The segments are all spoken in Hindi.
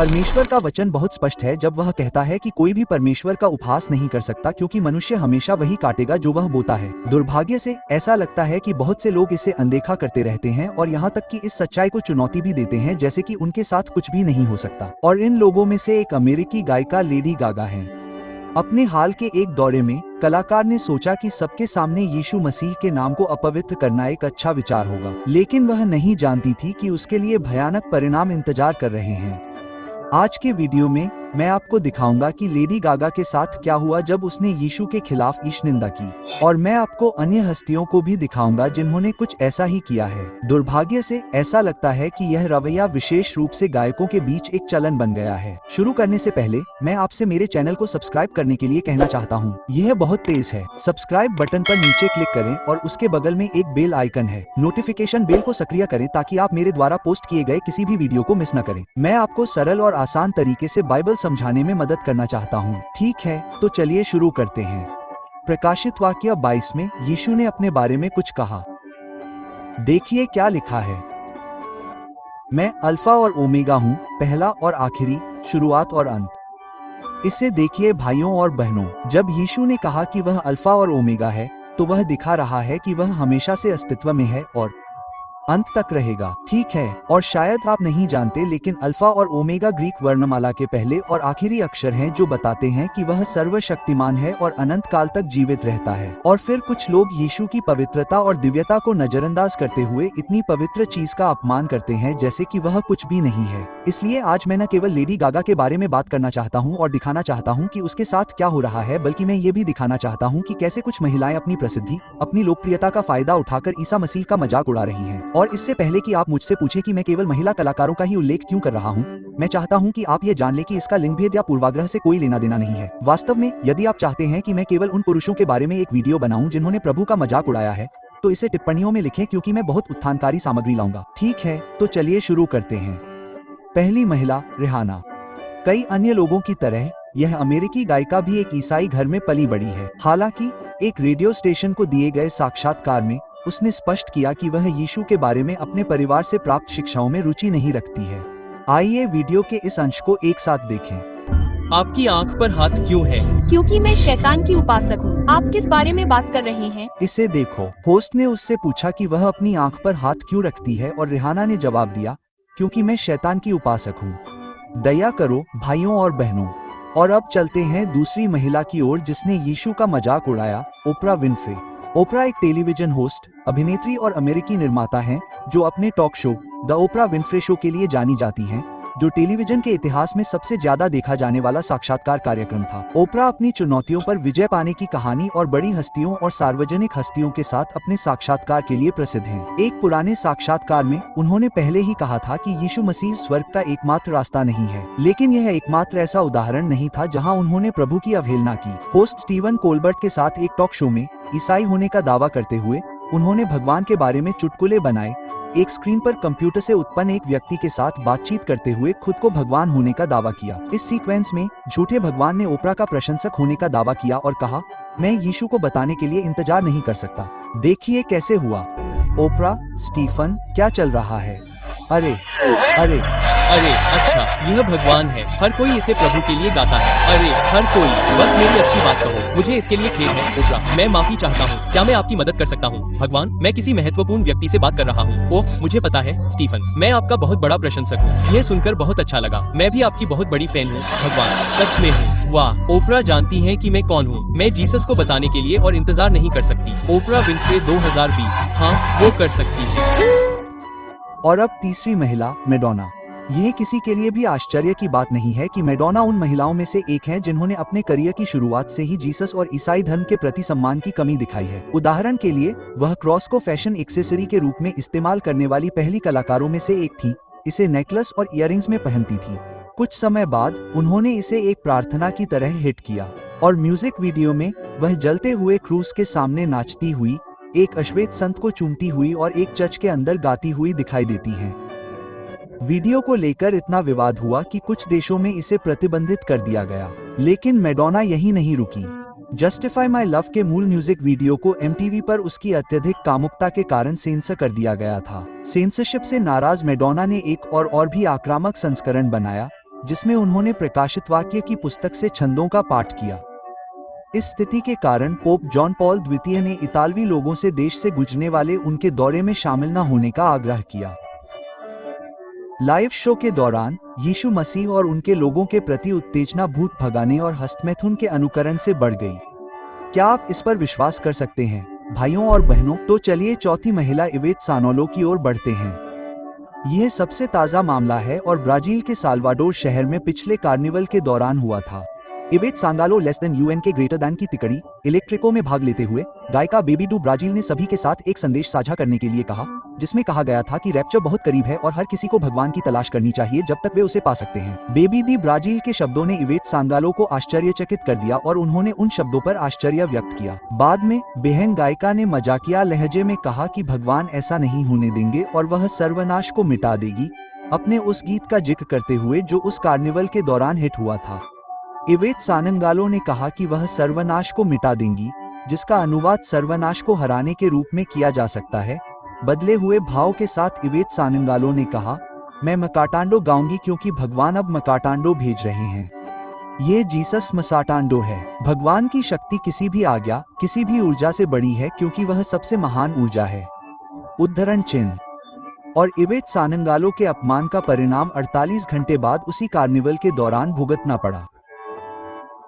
परमेश्वर का वचन बहुत स्पष्ट है जब वह कहता है कि कोई भी परमेश्वर का उपहास नहीं कर सकता, क्योंकि मनुष्य हमेशा वही काटेगा जो वह बोता है। दुर्भाग्य से ऐसा लगता है कि बहुत से लोग इसे अनदेखा करते रहते हैं और यहाँ तक कि इस सच्चाई को चुनौती भी देते हैं जैसे कि उनके साथ कुछ भी नहीं हो सकता। और इन लोगों में से एक अमेरिकी गायिका लेडी गागा है। अपने हाल के एक दौरे में कलाकार ने सोचा कि सबके सामने यीशु मसीह के नाम को अपवित्र करना एक अच्छा विचार होगा, लेकिन वह नहीं जानती थी कि उसके लिए भयानक परिणाम इंतजार कर रहे हैं। आज के वीडियो में मैं आपको दिखाऊंगा कि लेडी गागा के साथ क्या हुआ जब उसने यीशु के खिलाफ ईशनिंदा की, और मैं आपको अन्य हस्तियों को भी दिखाऊंगा जिन्होंने कुछ ऐसा ही किया है। दुर्भाग्य से ऐसा लगता है कि यह रवैया विशेष रूप से गायकों के बीच एक चलन बन गया है। शुरू करने से पहले मैं आपसे मेरे चैनल को सब्सक्राइब करने के लिए कहना चाहता हूँ। यह बहुत तेज है। सब्सक्राइब बटन पर नीचे क्लिक करें और उसके बगल में एक बेल आइकन है, नोटिफिकेशन बेल को सक्रिय करें ताकि आप मेरे द्वारा पोस्ट किए गए किसी भी वीडियो को मिस न करें। मैं आपको सरल और आसान तरीके से बाइबल समझाने में मदद करना चाहता हूँ। ठीक है, तो चलिए शुरू करते हैं। प्रकाशित वाक्य 22 में यीशु ने अपने बारे में कुछ कहा। देखिए क्या लिखा है। मैं अल्फा और ओमेगा हूँ, पहला और आखिरी, शुरुआत और अंत। इसे देखिए भाइयों और बहनों, जब यीशु ने कहा कि वह अल्फा और ओमेगा है, तो वह दिखा रहा है कि वह हमेशा से अस्तित्व में है और अंत तक रहेगा। ठीक है, और शायद आप नहीं जानते, लेकिन अल्फा और ओमेगा ग्रीक वर्णमाला के पहले और आखिरी अक्षर हैं जो बताते हैं कि वह सर्वशक्तिमान है और अनंत काल तक जीवित रहता है। और फिर कुछ लोग यीशु की पवित्रता और दिव्यता को नजरअंदाज करते हुए इतनी पवित्र चीज का अपमान करते हैं जैसे कि वह कुछ भी नहीं है। इसलिए आज मैं न केवल लेडी गागा के बारे में बात करना चाहता हूँ और दिखाना चाहता हूँ कि उसके साथ क्या हो रहा है, बल्कि मैं ये भी दिखाना चाहता हूँ कि कैसे कुछ महिलाएं अपनी प्रसिद्धि, अपनी लोकप्रियता का फायदा उठाकर ईसा मसीह का मजाक उड़ा रही हैं। और इससे पहले कि आप मुझसे पूछे कि मैं केवल महिला कलाकारों का ही उल्लेख क्यों कर रहा हूं, मैं चाहता हूं कि आप ये जान लें कि इसका लिंगभेद या पूर्वाग्रह से कोई लेना देना नहीं है। वास्तव में यदि आप चाहते हैं कि मैं केवल उन पुरुषों के बारे में एक वीडियो बनाऊं जिन्होंने प्रभु का मजाक उड़ाया है, तो इसे टिप्पणियों में लिखें, क्योंकि मैं बहुत उत्थानकारी सामग्री लाऊंगा। ठीक है, तो चलिए शुरू करते हैं। पहली महिला, रिहाना। कई अन्य लोगों की तरह यह अमेरिकी गायिका भी एक ईसाई घर में पली बड़ी है। हालांकि एक रेडियो स्टेशन को दिए गए साक्षात्कार में उसने स्पष्ट किया कि वह यीशु के बारे में अपने परिवार से प्राप्त शिक्षाओं में रुचि नहीं रखती है। आइए वीडियो के इस अंश को एक साथ देखें। आपकी आंख पर हाथ क्यों है? क्योंकि मैं शैतान की उपासक हूँ। आप किस बारे में बात कर रहे हैं? इसे देखो। होस्ट ने उससे पूछा कि वह अपनी आंख पर हाथ क्यों रखती है और रिहाना ने जवाब दिया, क्योंकि मैं शैतान की उपासक हूँ। दया करो भाइयों और बहनों। और अब चलते हैं दूसरी महिला की ओर जिसने यीशु का मजाक उड़ाया, ओपरा विनफ्रे। ओपरा एक टेलीविजन होस्ट, अभिनेत्री और अमेरिकी निर्माता हैं जो अपने talk show the Oprah Winfrey show के लिए जानी जाती हैं, जो टेलीविजन के इतिहास में सबसे ज्यादा देखा जाने वाला साक्षात्कार कार्यक्रम था। ओपरा अपनी चुनौतियों पर विजय पाने की कहानी और बड़ी हस्तियों और सार्वजनिक हस्तियों के साथ अपने साक्षात्कार के लिए प्रसिद्ध हैं। एक पुराने साक्षात्कार में उन्होंने पहले ही कहा था कि यीशु मसीह स्वर्ग का एकमात्र रास्ता नहीं है, लेकिन यह एकमात्र ऐसा उदाहरण नहीं था जहां उन्होंने प्रभु की अवहेलना की। होस्ट स्टीवन कोलबर्ट के साथ एक टॉक शो में ईसाई होने का दावा करते हुए उन्होंने भगवान के बारे में चुटकुले बनाए, एक स्क्रीन पर कंप्यूटर से उत्पन्न एक व्यक्ति के साथ बातचीत करते हुए खुद को भगवान होने का दावा किया। इस सीक्वेंस में झूठे भगवान ने ओपरा का प्रशंसक होने का दावा किया और कहा, मैं यीशु को बताने के लिए इंतजार नहीं कर सकता। देखिए कैसे हुआ। ओपरा, स्टीफन, क्या चल रहा है? अरे अरे अरे अच्छा, यह भगवान है। हर कोई इसे प्रभु के लिए गाता है। अरे हर कोई, बस मेरी अच्छी बात कहो। मुझे इसके लिए खेद है। ओपरा, मैं माफी चाहता हूँ। क्या मैं आपकी मदद कर सकता हूँ? भगवान, मैं किसी महत्वपूर्ण व्यक्ति से बात कर रहा हूँ। ओह, मुझे पता है स्टीफन, मैं आपका बहुत बड़ा प्रशंसक हूँ। यह सुनकर बहुत अच्छा लगा। मैं भी आपकी बहुत बड़ी फैन हूँ। भगवान, सच में हूँ। वाह, ओपरा जानती है कि मैं कौन हूँ। मैं जीसस को बताने के लिए और इंतजार नहीं कर सकती। Oprah Winfrey 2020। हाँ, वो कर सकती है। और अब तीसरी महिला, मैडोना। यह किसी के लिए भी आश्चर्य की बात नहीं है कि मैडोना उन महिलाओं में से एक हैं जिन्होंने अपने करियर की शुरुआत से ही जीसस और ईसाई धर्म के प्रति सम्मान की कमी दिखाई है। उदाहरण के लिए, वह क्रॉस को फैशन एक्सेसरी के रूप में इस्तेमाल करने वाली पहली कलाकारों में से एक थी। इसे नेकलेस और इयररिंग्स में पहनती थी। कुछ समय बाद उन्होंने इसे एक प्रार्थना की तरह हिट किया और म्यूजिक वीडियो में वह जलते हुए क्रूस के सामने नाचती हुई, एक अश्वेत संत को चूमती हुई और एक चर्च के अंदर गाती हुई दिखाई देती हैं। वीडियो को लेकर इतना विवाद हुआ कि कुछ देशों में इसे प्रतिबंधित कर दिया गया, लेकिन मैडोना यही नहीं रुकी। जस्टिफाई माई लव के मूल म्यूजिक वीडियो को MTV पर उसकी अत्यधिक कामुकता के कारण सेंसर कर दिया गया था। सेंसरशिप से नाराज मैडोना ने एक और भी आक्रामक संस्करण बनाया, जिसमें उन्होंने प्रकाशित वाक्य की पुस्तक से छंदों का पाठ किया। इस स्थिति के कारण पोप जॉन पॉल द्वितीय ने इतालवी लोगों से देश से गुजरने वाले उनके दौरे में शामिल न होने का आग्रह किया। लाइव शो के दौरान यीशु मसीह और उनके लोगों के प्रति उत्तेजना भूत भगाने और हस्तमैथुन के अनुकरण से बढ़ गई। क्या आप इस पर विश्वास कर सकते हैं भाइयों और बहनों? तो चलिए चौथी महिला इवेट सानोलो की ओर बढ़ते हैं। यह सबसे ताजा मामला है और ब्राजील के साल्वाडोर शहर में पिछले कार्निवल के दौरान हुआ था। इवेट सांगालो UN के ग्रेटर दैन की तिकड़ी इलेक्ट्रिको में भाग लेते हुए गायिका बेबी डू ब्राजील ने सभी के साथ एक संदेश साझा करने के लिए कहा, जिसमें कहा गया था कि रैप्चर बहुत करीब है और हर किसी को भगवान की तलाश करनी चाहिए जब तक वे उसे पा सकते हैं। बेबी डी ब्राजील के शब्दों ने इवेट सांगालो को आश्चर्यचकित कर दिया और उन्होंने उन शब्दों पर आश्चर्य व्यक्त किया। बाद में बहन गायिका ने मजाकिया लहजे में कहा कि भगवान ऐसा नहीं होने देंगे और वह सर्वनाश को मिटा देगी, अपने उस गीत का जिक्र करते हुए जो उस कार्निवल के दौरान हिट हुआ था। इवेट सानंगालो ने कहा कि वह सर्वनाश को मिटा देंगी, जिसका अनुवाद सर्वनाश को हराने के रूप में किया जा सकता है। बदले हुए भाव के साथ इवेट सानंगालो ने कहा, मैं मकाटांडो गाऊंगी क्योंकि भगवान अब मकाटांडो भेज रहे हैं। ये जीसस मसाटांडो है। भगवान की शक्ति किसी भी आज्ञा, किसी भी ऊर्जा से बड़ी है क्योंकि वह सबसे महान ऊर्जा है। उद्धरण चिन्ह। और इवेट सानंगालो के अपमान का परिणाम 48 घंटे बाद उसी कार्निवल के दौरान भुगतना पड़ा।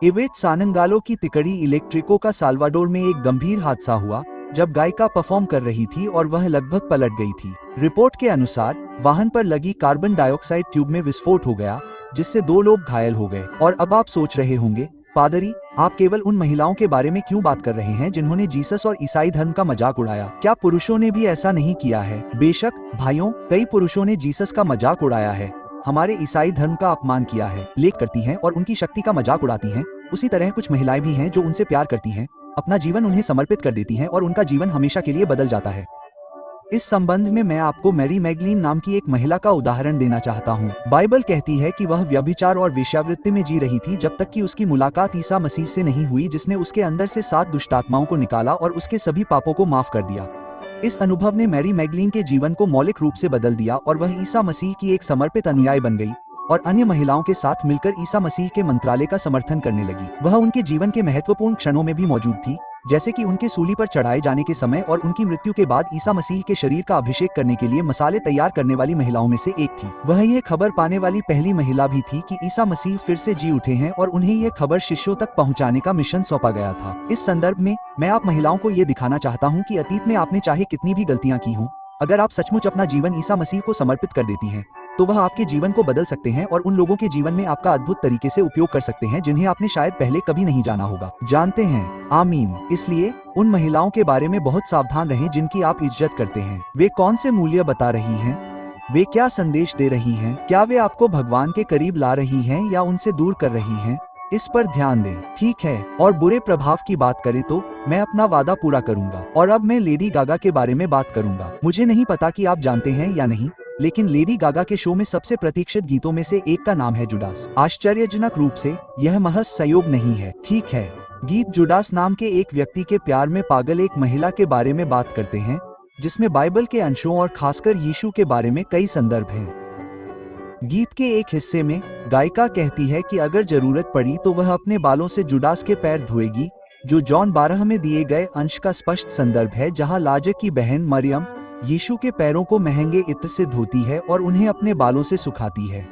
इवेट सानंगालो की तिकड़ी इलेक्ट्रिको का साल्वाडोर में एक गंभीर हादसा हुआ जब गायिका परफॉर्म कर रही थी और वह लगभग पलट गई थी। रिपोर्ट के अनुसार वाहन पर लगी कार्बन डाइऑक्साइड ट्यूब में विस्फोट हो गया, जिससे 2 लोग घायल हो गए। और अब आप सोच रहे होंगे, पादरी, आप केवल उन महिलाओं के बारे में क्यों बात कर रहे हैं जिन्होंने जीसस और ईसाई धर्म का मजाक उड़ाया? क्या पुरुषों ने भी ऐसा नहीं किया है? बेशक भाइयों, कई पुरुषों ने जीसस का मजाक उड़ाया है, हमारे ईसाई धर्म का अपमान किया है, लेख करती हैं और उनकी शक्ति का मजाक उड़ाती हैं। उसी तरह कुछ महिलाएं भी हैं जो उनसे प्यार करती हैं, अपना जीवन उन्हें समर्पित कर देती हैं और उनका जीवन हमेशा के लिए बदल जाता है। इस संबंध में मैं आपको मैरी मैगलीन नाम की एक महिला का उदाहरण देना चाहता हूँ। बाइबल कहती है कि वह व्यभिचार और वेश्यावृत्ति में जी रही थी जब तक कि उसकी मुलाकात ईसा मसीह से नहीं हुई, जिसने उसके अंदर से 7 दुष्टात्माओं को निकाला और उसके सभी पापों को माफ कर दिया। इस अनुभव ने मैरी मैगलीन के जीवन को मौलिक रूप से बदल दिया और वह ईसा मसीह की एक समर्पित अनुयायी बन गई और अन्य महिलाओं के साथ मिलकर ईसा मसीह के मंत्रालय का समर्थन करने लगी। वह उनके जीवन के महत्वपूर्ण क्षणों में भी मौजूद थी, जैसे कि उनके सूली पर चढ़ाए जाने के समय और उनकी मृत्यु के बाद ईसा मसीह के शरीर का अभिषेक करने के लिए मसाले तैयार करने वाली महिलाओं में से एक थी। वह यह खबर पाने वाली पहली महिला भी थी कि ईसा मसीह फिर से जी उठे हैं और उन्हें यह खबर शिष्यों तक पहुंचाने का मिशन सौंपा गया था। इस संदर्भ में मैं आप महिलाओं को यह दिखाना चाहता हूं कि अतीत में आपने चाहे कितनी भी गलतियां की हों, अगर आप सचमुच अपना जीवन ईसा मसीह को समर्पित कर देती हैं, तो वह आपके जीवन को बदल सकते हैं और उन लोगों के जीवन में आपका अद्भुत तरीके से उपयोग कर सकते हैं जिन्हें आपने शायद पहले कभी नहीं जाना होगा। जानते हैं, आमीन। इसलिए उन महिलाओं के बारे में बहुत सावधान रहें जिनकी आप इज्जत करते हैं। वे कौन से मूल्य बता रही हैं? वे क्या संदेश दे रही हैं? क्या वे आपको भगवान के करीब ला रही हैं या उनसे दूर कर रही हैं? इस पर ध्यान दें। ठीक है, और बुरे प्रभाव की बात करें तो मैं अपना वादा पूरा करूंगा। और अब मैं लेडी गागा के बारे में बात करूंगा। मुझे नहीं पता कि आप जानते हैं या नहीं, लेकिन लेडी गागा के शो में सबसे प्रतीक्षित गीतों में से एक का नाम है जुडास। आश्चर्यजनक रूप से यह महज संयोग नहीं है। ठीक है, गीत जुडास नाम के एक व्यक्ति के प्यार में पागल एक महिला के बारे में बात करते हैं, जिसमें बाइबल के अंशों और खासकर यीशु के बारे में कई संदर्भ हैं। गीत के एक हिस्से में गायिका कहती है कि अगर जरूरत पड़ी तो वह अपने बालों से जुडास के पैर धोएगी, जो जॉन 12 में दिए गए अंश का स्पष्ट संदर्भ है, जहां लाजक की बहन मरियम यीशु के पैरों को महंगे इत्र से धोती है और उन्हें अपने बालों से सुखाती है।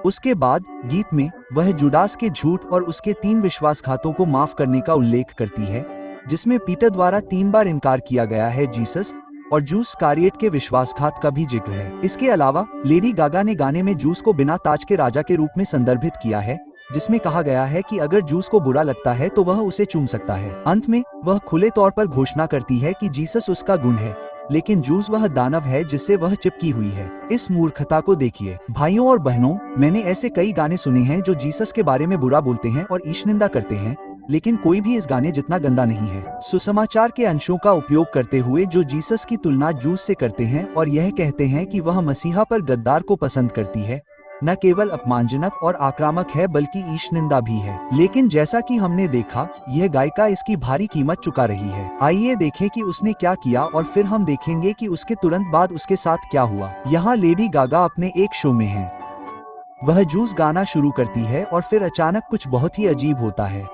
उसके बाद गीत में वह जुडास के झूठ और उसके 3 विश्वासघातों को माफ करने का उल्लेख करती है, जिसमें पीटर द्वारा 3 बार इनकार किया गया है, जीसस और जूस कारिएट के विश्वासघात का भी जिक्र है। इसके अलावा लेडी गागा ने गाने में जूस को बिना ताज के राजा के रूप में संदर्भित किया है, जिसमें कहा गया है कि अगर जूस को बुरा लगता है तो वह उसे चूम सकता है। अंत में वह खुले तौर पर घोषणा करती है कि जीसस उसका गुण है, लेकिन जूस वह दानव है जिससे वह चिपकी हुई है। इस मूर्खता को देखिए। भाइयों और बहनों, मैंने ऐसे कई गाने सुने हैं जो जीसस के बारे में बुरा बोलते हैं और ईशनिंदा करते हैं, लेकिन कोई भी इस गाने जितना गंदा नहीं है। सुसमाचार के अंशों का उपयोग करते हुए जो जीसस की तुलना जूस से करते हैं और यह कहते हैं कि वह मसीहा पर गद्दार को पसंद करती है, न केवल अपमानजनक और आक्रामक है बल्कि ईशनिंदा भी है। लेकिन जैसा कि हमने देखा, यह गायिका इसकी भारी कीमत चुका रही है। आइए देखें कि उसने क्या किया और फिर हम देखेंगे कि उसके तुरंत बाद उसके साथ क्या हुआ। यहाँ लेडी गागा अपने एक शो में है। वह जूस गाना शुरू करती है और फिर अचानक कुछ बहुत ही अजीब होता है।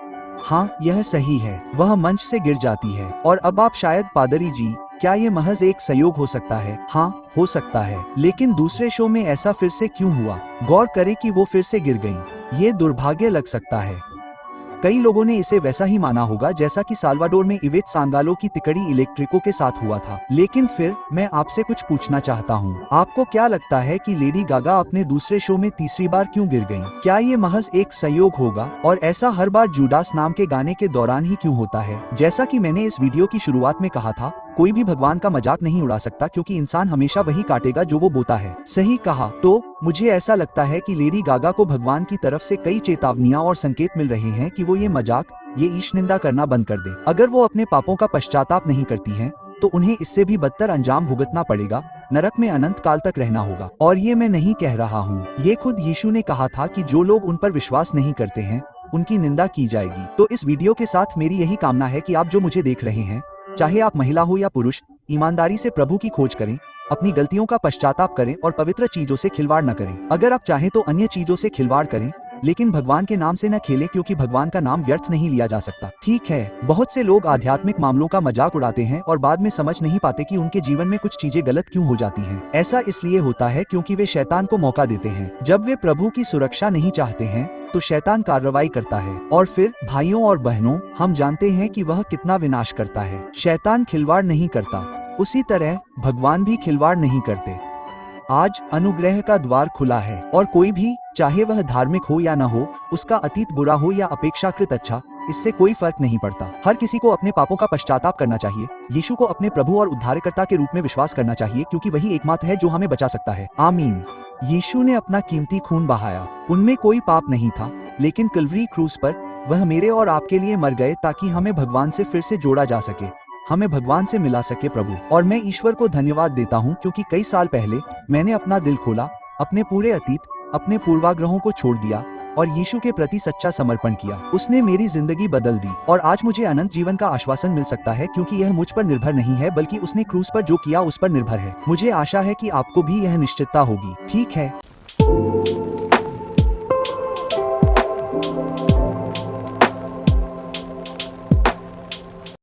हाँ, यह सही है, वह मंच से गिर जाती है। और अब आप शायद पादरी जी, क्या ये महज एक संयोग हो सकता है? हाँ, हो सकता है, लेकिन दूसरे शो में ऐसा फिर से क्यों हुआ? गौर करें कि वो फिर से गिर गईं। ये दुर्भाग्य लग सकता है। कई लोगों ने इसे वैसा ही माना होगा जैसा कि साल्वाडोर में इवेट सांगालो की तिकड़ी इलेक्ट्रिको के साथ हुआ था। लेकिन फिर मैं आपसे कुछ पूछना चाहता हूँ, आपको क्या लगता है कि लेडी गागा अपने दूसरे शो में तीसरी बार क्यों गिर गईं? क्या ये महज एक संयोग होगा? और ऐसा हर बार जूडास नाम के गाने के दौरान ही क्यों होता है? जैसा कि मैंने इस वीडियो की शुरुआत में कहा था, कोई भी भगवान का मजाक नहीं उड़ा सकता क्योंकि इंसान हमेशा वही काटेगा जो वो बोता है। सही कहा। तो मुझे ऐसा लगता है कि लेडी गागा को भगवान की तरफ से कई चेतावनियां और संकेत मिल रहे हैं कि वो ये मजाक, ये ईश निंदा करना बंद कर दे। अगर वो अपने पापों का पश्चाताप नहीं करती हैं, तो उन्हें इससे भी बदतर अंजाम भुगतना पड़ेगा, नरक में अनंत काल तक रहना होगा। और ये मैं नहीं कह रहा हूँ, ये खुद यीशु ने कहा था कि जो लोग उन पर विश्वास नहीं करते हैं, उनकी निंदा की जाएगी। तो इस वीडियो के साथ मेरी यही कामना है कि आप जो मुझे देख रहे हैं, चाहे आप महिला हो या पुरुष, ईमानदारी से प्रभु की खोज करें, अपनी गलतियों का पश्चाताप करें और पवित्र चीजों से खिलवाड़ न करें। अगर आप चाहें तो अन्य चीजों से खिलवाड़ करें, लेकिन भगवान के नाम से न खेलें क्योंकि भगवान का नाम व्यर्थ नहीं लिया जा सकता। ठीक है, बहुत से लोग आध्यात्मिक मामलों का मजाक उड़ाते हैं और बाद में समझ नहीं पाते कि उनके जीवन में कुछ चीजें गलत क्यों हो जाती हैं। ऐसा इसलिए होता है क्योंकि वे शैतान को मौका देते हैं। जब वे प्रभु की सुरक्षा नहीं चाहते हैं, तो शैतान कार्रवाई करता है। और फिर भाइयों और बहनों, हम जानते हैं कि वह कितना विनाश करता है। शैतान खिलवाड़ नहीं करता, उसी तरह भगवान भी खिलवाड़ नहीं करते। आज अनुग्रह का द्वार खुला है और कोई भी, चाहे वह धार्मिक हो या न हो, उसका अतीत बुरा हो या अपेक्षाकृत अच्छा, इससे कोई फर्क नहीं पड़ता। हर किसी को अपने पापों का पश्चाताप करना चाहिए, यीशु को अपने प्रभु और उद्धारकर्ता के रूप में विश्वास करना चाहिए क्योंकि वही एकमात्र है जो हमें बचा सकता है। आमीन। यीशु ने अपना कीमती खून बहाया, उनमें कोई पाप नहीं था, लेकिन कल्वरी क्रूस पर वह मेरे और आपके लिए मर गए ताकि हमें भगवान से फिर से जोड़ा जा सके, हमें भगवान से मिला सके प्रभु। और मैं ईश्वर को धन्यवाद देता हूँ क्योंकि कई साल पहले मैंने अपना दिल खोला, अपने पूरे अतीत, अपने पूर्वाग्रहों को छोड़ दिया और यीशु के प्रति सच्चा समर्पण किया। उसने मेरी जिंदगी बदल दी और आज मुझे अनंत जीवन का आश्वासन मिल सकता है क्योंकि यह मुझ पर निर्भर नहीं है बल्कि उसने क्रूस पर जो किया उस पर निर्भर है। मुझे आशा है कि आपको भी यह निश्चितता होगी। ठीक है।